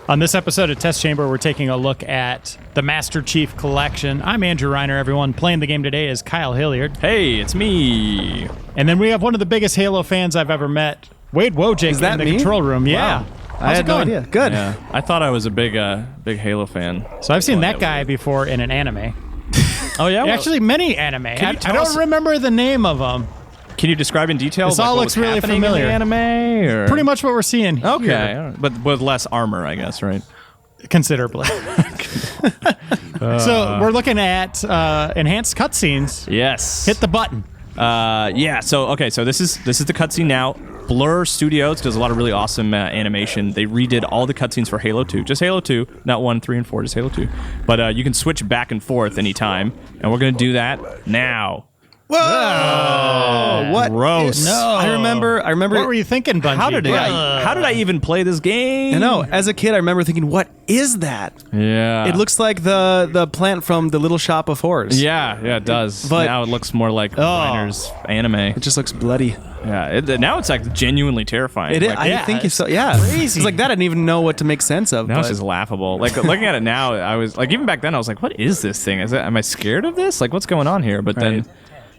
On this episode of Test Chamber, we're taking a look at the Master Chief Collection. I'm Andrew Reiner, everyone. Playing the game today is Kyle Hilliard. Hey, it's me. And then we have one of the biggest Halo fans I've ever met, Wade Wojcik, in the control room. Yeah. Wow. I had no idea. Good. Yeah, I thought I was a big Halo fan. So I've seen that guy before in an anime. Oh, yeah? Actually, many anime. I don't remember the name of them. Can you describe in detail? This all looks really familiar. In the anime, or? Pretty much what we're seeing here. Okay, but with less armor, I guess, right? Considerably. So we're looking at enhanced cutscenes. Yes. Hit the button. Yeah. So this is the cutscene now. Blur Studios does a lot of really awesome animation. They redid all the cutscenes for Halo 2. Just Halo 2, not 1, 3, and 4, just Halo 2. But you can switch back and forth anytime, and we're going to do that now. Whoa! What? Gross. No. I remember. What were you thinking, Bungie? How did I even play this game? I know. As a kid, I remember thinking, "What is that?" Yeah. It looks like the plant from the Little Shop of Horrors. Yeah, it does. But now it looks more like Reiner's anime. It just looks bloody. Yeah. Now it's like genuinely terrifying. It is. Like, I think so. Yeah. Crazy. It's like that. I didn't even know what to make sense of. Now it's just laughable. Like looking at it now, I was like, even back then, I was like, "What is this thing? Am I scared of this? Like, what's going on here?" But then.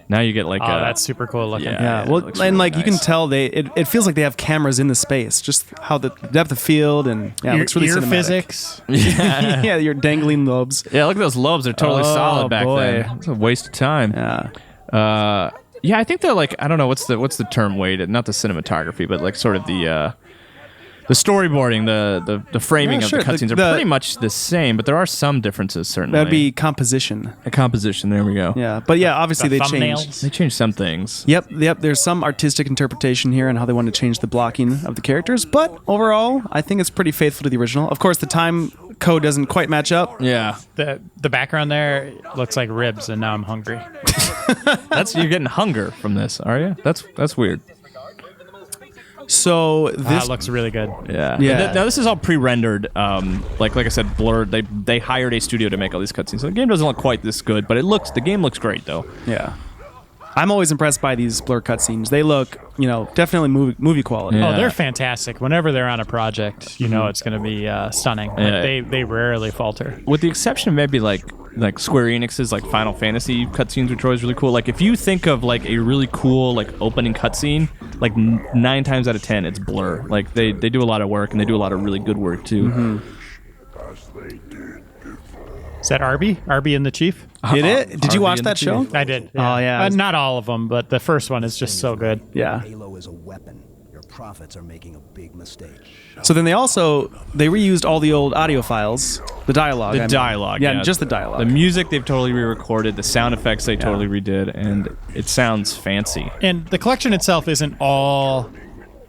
Now you get like that's super cool looking. Yeah, well, and really like nice. you can tell it feels like they have cameras in the space, just how the depth of field and it looks really ear cinematic. physics. Yeah, your dangling lobes. Yeah, look at those lobes. They're totally solid back then. It's a waste of time. Yeah. Yeah, I think they're like, I don't know, what's the term, Wade? Not the cinematography, but like sort of the storyboarding, the framing of the cutscenes are pretty much the same, but there are some differences, certainly. That'd be composition. A composition, there we go. Yeah, but yeah, obviously they changed. They changed some things. Yep. There's some artistic interpretation here on how they wanted to change the blocking of the characters, but overall, I think it's pretty faithful to the original. Of course, the time code doesn't quite match up. Yeah. The background there looks like ribs, and now I'm hungry. You're getting hunger from this, are you? That's weird. So this looks really good. Yeah. Yeah. Now this is all pre-rendered. Like I said, Blur. They hired a studio to make all these cutscenes. So the game doesn't look quite this good, but the game looks great though. Yeah. I'm always impressed by these Blur cutscenes. They look, definitely movie quality. Yeah. Oh, they're fantastic. Whenever they're on a project, it's going to be stunning. Yeah. They rarely falter. With the exception of maybe like Square Enix's like Final Fantasy cutscenes, which are always really cool. Like if you think of like a really cool like opening cutscene, like 9 times out of 10 it's Blur. Like they do a lot of work and they do a lot of really good work too. Mm-hmm. Is that Arby? Arby and the Chief? Did you watch that show? I did. Oh, yeah. Not all of them, but the first one is just so good. Yeah. Halo is a weapon. Your prophets are making a big mistake. So then they reused all the old audio files, the dialogue. Yeah, just the dialogue. The music they've totally re-recorded. The sound effects they totally redid, and it sounds fancy. And the collection itself isn't all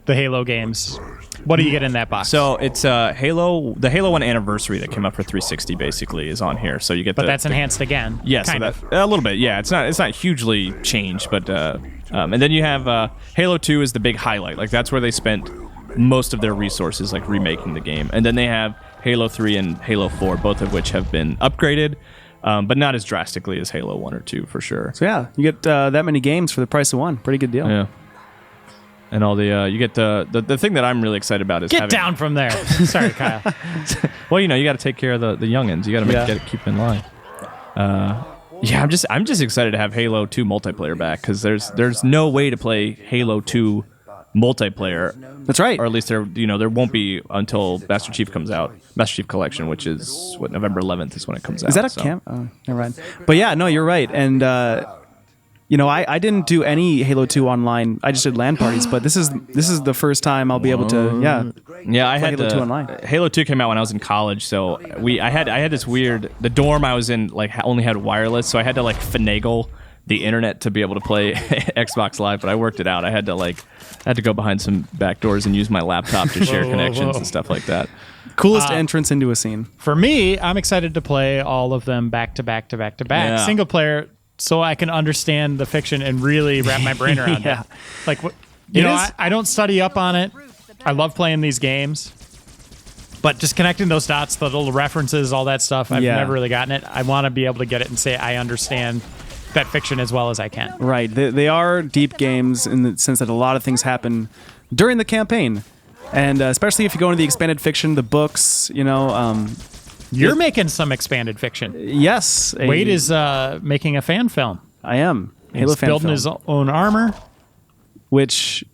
the Halo games. What do you get in that box? So it's the Halo 1 anniversary that came out for 360 basically is on here. So you get but that's enhanced again. Yes, kind of. A little bit. Yeah, it's not hugely changed, but and then you have Halo 2 is the big highlight. Like that's where they spent most of their resources, like remaking the game. And then they have Halo 3 and Halo 4, both of which have been upgraded, but not as drastically as Halo 1 or 2 for sure. So yeah, you get that many games for the price of one. Pretty good deal. Yeah. And all the you get the thing that I'm really excited about is get down from there. Sorry, Kyle. Well, you got to take care of the youngins. You got to keep in line. Yeah, I'm just excited to have Halo 2 multiplayer back because there's no way to play Halo 2 multiplayer. That's right. Or at least there won't be until Master Chief comes out. Master Chief Collection, which is November 11th is when it comes out. Is that a camp? Oh, never mind. But yeah, no, you're right. And I didn't do any Halo 2 online. I just did LAN parties, but this is the first time I'll be able to I had Halo 2 online. Halo 2 came out when I was in college, so I had this weird, the dorm I was in only had wireless, so I had to finagle the internet to be able to play Xbox Live, but I worked it out. I had to go behind some back doors and use my laptop to share connections and stuff like that. Coolest entrance into a scene. For me, I'm excited to play all of them back to back to back to back. Yeah. Single player, so I can understand the fiction and really wrap my brain around Yeah. it. Like, I don't study up on it. I love playing these games. But just connecting those dots, the little references, all that stuff, I've never really gotten it. I want to be able to get it and say I understand that fiction as well as I can. Right. They are deep games in the sense that a lot of things happen during the campaign. And especially if you go into the expanded fiction, the books, You're making some expanded fiction. yes. Wade is making a fan film. I am. Halo He's fan building film, his own armor. which,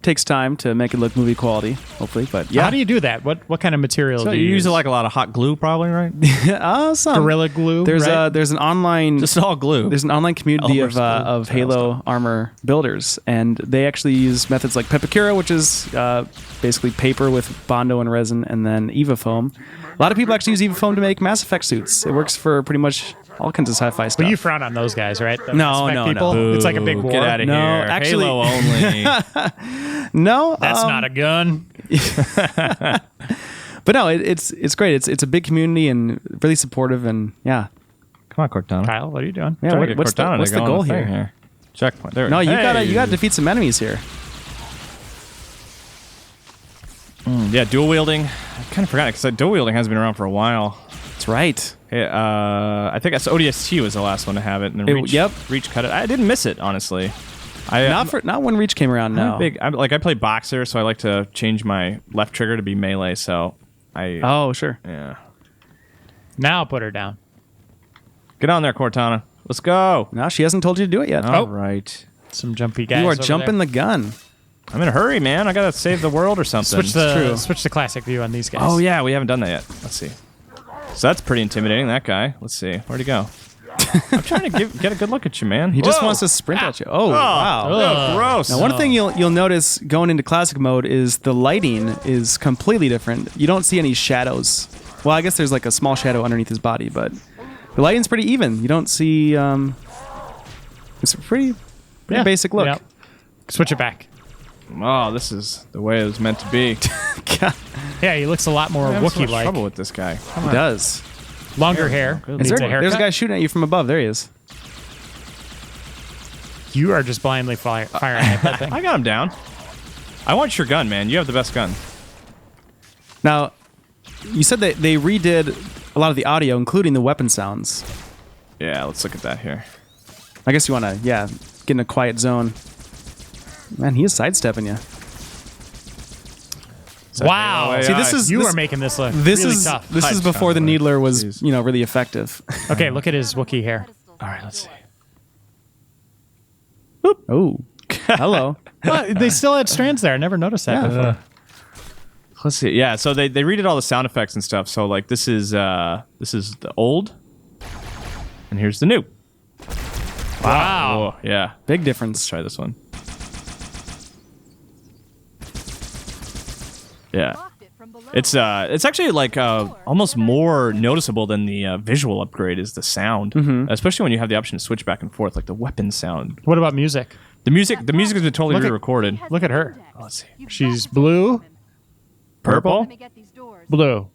takes time to make it look movie quality, hopefully. But yeah. How do you do that? What kind of material So do you you use like a lot of hot glue, probably, right? Some. Gorilla Glue, There's right? there's an online Just all glue. There's an online community Elmer's of glue. Halo armor builders, and they actually use methods like Pepakura, which is basically paper with Bondo and resin, and then Evafoam. A lot of people actually use Evafoam to make Mass Effect suits. It works for pretty much all kinds of sci-fi stuff. But you frown on those guys, right? The No, Mass Effect no, people? no. It's like a big war. Get out of No, here. actually- Halo only. no, That's not a gun. but no, it's great. It's a big community and really supportive, and yeah. Come on, Cortana. Kyle, what are you doing? Yeah, Trying to get what's the Cortana to what's the go on goal thing here? Checkpoint. There. No, you Hey! gotta defeat some enemies here. Yeah, dual wielding. I kind of forgot because dual wielding hasn't been around for a while. That's right. I think ODST was the last one to have it, and then Yep. Reach cut it. I didn't miss it, honestly. Not when Reach came around. I'm No. a big. I play boxer, so I like to change my left trigger to be melee. So I. Oh, sure. Yeah. Now put her down. Get on there, Cortana. Let's go. No, she hasn't told you to do it yet. All right. Some jumpy guys. You are over jumping there. the gun. I'm in a hurry, man. I gotta save the world or something. Switch the classic view on these guys. Oh yeah, we haven't done that yet. Let's see. So that's pretty intimidating. That guy. Let's see. Where'd he go? I'm trying to get a good look at you, man. He just wants to sprint at you. Oh, wow. Oh, gross. Now, one thing you'll notice going into classic mode is the lighting is completely different. You don't see any shadows. Well, I guess there's like a small shadow underneath his body, but the lighting's pretty even. You don't see. It's a pretty basic look. Yep. Switch it back. Oh, this is the way it was meant to be. God, Yeah, he looks a lot more I'm having so much Wookiee-like. trouble with this guy. it does. Longer hair. Needs a haircut. There's a guy shooting at you from above. There he is. You are just blindly firing at that thing. I got him down. I want your gun, man. You have the best gun. Now, you said that they redid a lot of the audio, including the weapon sounds. Yeah, let's look at that here. I guess you want to, get in a quiet zone. Man, he is sidestepping you. Wow. Halo See, AI. this is You this, are making this look this really is tough. this is Hi, before the John. Needler was Jeez. really effective. Okay, look at his Wookiee hair. All right, let's see. Oh, hello. They still had strands there. I never noticed that before. Let's see. Yeah, so they redid all the sound effects and stuff. So like this is the old, and here's the new. Wow. Oh, yeah. Big Let's difference. try this one. Yeah. It's actually like almost more noticeable than the visual upgrade is the sound, especially when you have the option to switch back and forth, like the weapon sound. What about music? The music has been totally Look at- re-recorded. Look at her. Oh, let's see. She's blue, Purple, blue.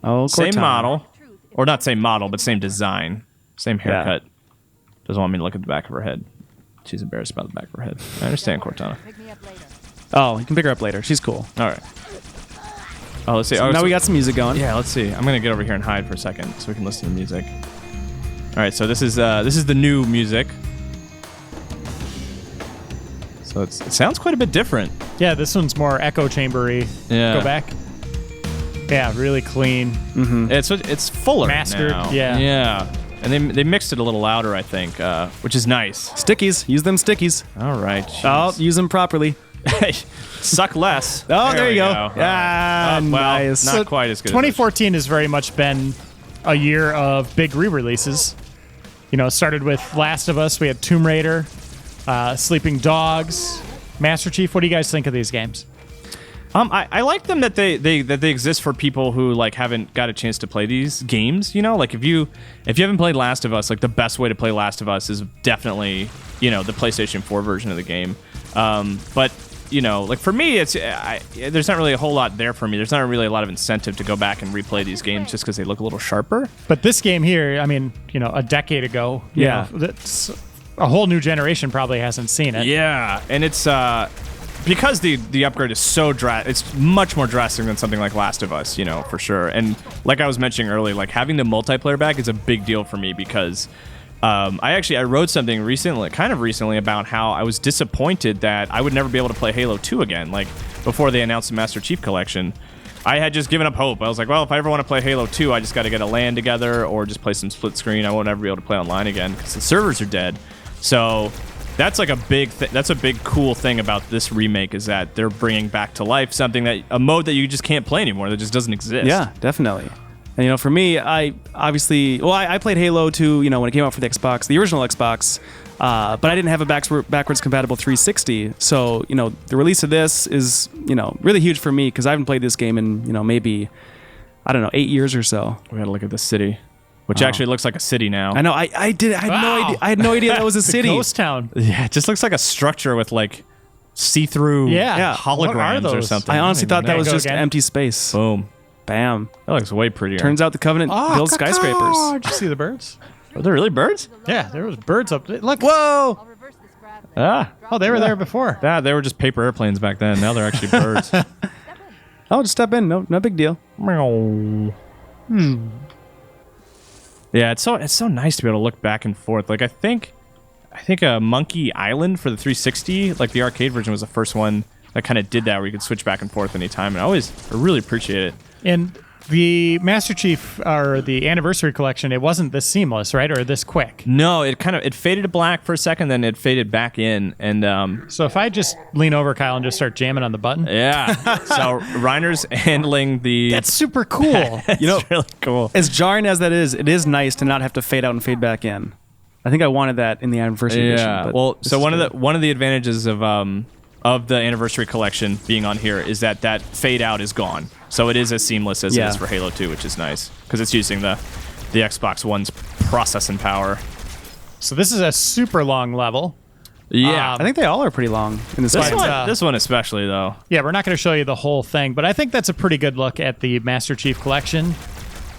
Oh, same Cortana. model, or not same model, but same design, same haircut. Doesn't want me to look at the back of her head. She's embarrassed about the back of her head. I understand, Cortana. Oh, you can pick her up later. She's cool. All right. Oh, let's see. Now we got some music going. Yeah, let's see. I'm gonna get over here and hide for a second so we can listen to the music. All right, so this is the new music. So it sounds quite a bit different. Yeah, this one's more echo chambery. Yeah. Go back. Yeah, really clean. It's fuller Mastered, now. yeah. Yeah. And they mixed it a little louder, I think, which is nice. Stickies. Use them stickies. All right. Oh, jeez. use them properly. Suck less. Oh, there we you go. All Ah, well, nice. Not So quite as good. 2014 has very much been a year of big re-releases. You know, it started with Last of Us. We had Tomb Raider, Sleeping Dogs, Master Chief. What do you guys think of these games? I like them that they exist for people who like haven't got a chance to play these games. You know, like if you haven't played Last of Us, like the best way to play Last of Us is definitely the PlayStation 4 version of the game. But like for me, there's not really a whole lot there for me. There's not really a lot of incentive to go back and replay these games just because they look a little sharper. But this game here, I mean, a decade ago, that's a whole new generation probably hasn't seen it. Yeah, and it's because the upgrade is so it's much more drastic than something like Last of Us, for sure. And like I was mentioning earlier, like having the multiplayer back is a big deal for me because I wrote something kind of recently, about how I was disappointed that I would never be able to play Halo 2 again. Like, before they announced the Master Chief Collection, I had just given up hope. I was like, well, if I ever want to play Halo 2, I just got to get a LAN together or just play some split screen. I won't ever be able to play online again because the servers are dead. So that's like a big that's a big cool thing about this remake, is that they're bringing back to life a mode that you just can't play anymore, that just doesn't exist. Yeah, definitely. And for me, I played Halo 2, when it came out for the Xbox, the original Xbox, but I didn't have a backwards compatible 360. So, the release of this is, really huge for me, because I haven't played this game in, maybe, I don't know, 8 years or so. We gotta look at the city, which actually looks like a city now. I know. I had no idea that was a city. Ghost town. Yeah, it just looks like a structure with like see-through Yeah. holograms What are or those? something. I honestly thought that was Go just again. empty space. Boom. Bam. That looks way prettier. Turns out the Covenant builds skyscrapers. Did you see the birds? Are there really birds? Yeah, there was birds up there. Look. Whoa! I'll reverse this grab. Ah. Oh, they were there before. Yeah, they were just paper airplanes back then. Now they're actually birds. I'll just step in. No big deal. Yeah, it's so nice to be able to look back and forth. Like I think Monkey Island for the 360, like the arcade version, was the first one that kind of did that, where you could switch back and forth anytime. And I really appreciate it. And the Master Chief, or the Anniversary Collection, it wasn't this seamless, right? Or this quick. No, it faded to black for a second, then it faded back in, and So if I just lean over, Kyle, and just start jamming on the button. yeah. So Reiner's handling the. That's super cool. It's really cool. As jarring as that is, it is nice to not have to fade out and fade back in. I think I wanted that in the Anniversary edition. Yeah. But Well, this so is one good. of the advantages of the Anniversary Collection being on here is that fade out is gone. So it is as seamless as it is for Halo 2, which is nice because it's using the Xbox One's processing power. So this is a super long level. Yeah. I think they all are pretty long in this this game. one, this one especially though. Yeah, we're not going to show you the whole thing, but I think that's a pretty good look at the Master Chief Collection.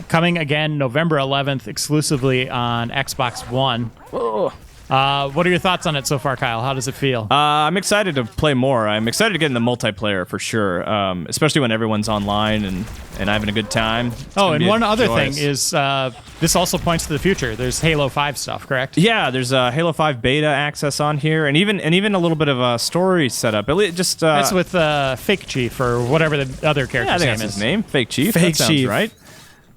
Coming again November 11th, exclusively on Xbox One. What are your thoughts on it so far, Kyle? How does it feel? I'm excited to play more. I'm excited to get in the multiplayer for sure, especially when everyone's online and having a good time. It's Oh, gonna and be one other joyous. thing is this also points to the future. There's Halo 5 stuff, correct? Yeah, there's Halo 5 beta access on here, and even a little bit of a story setup. Just That's with Fake Chief or whatever the other yeah, I character's think name that's is. his name, Fake Chief. Fake that sounds Chief. right?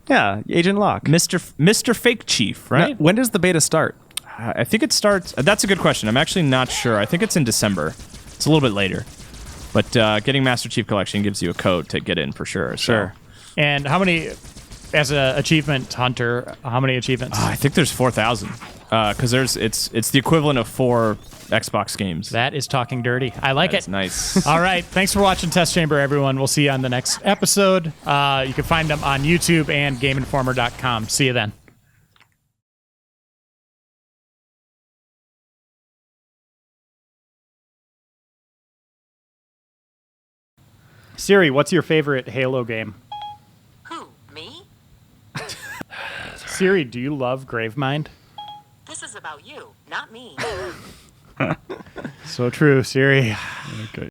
Yeah, Agent Locke. Mr. Fake Chief, right? Now, when does the beta start? I think it starts. That's a good question. I'm actually not sure. I think it's in December. It's a little bit later, but getting Master Chief Collection gives you a code to get in for sure. Sure. And how many, as an achievement hunter, how many achievements? I think there's 4,000 because it's the equivalent of 4 Xbox games. That is talking dirty. I like That's it. nice. All right. Thanks for watching Test Chamber, everyone. We'll see you on the next episode. You can find them on YouTube and GameInformer.com. See you then. Siri, what's your favorite Halo game? Who? Me? Siri, do you love Gravemind? This is about you, not me. So true, Siri. Okay.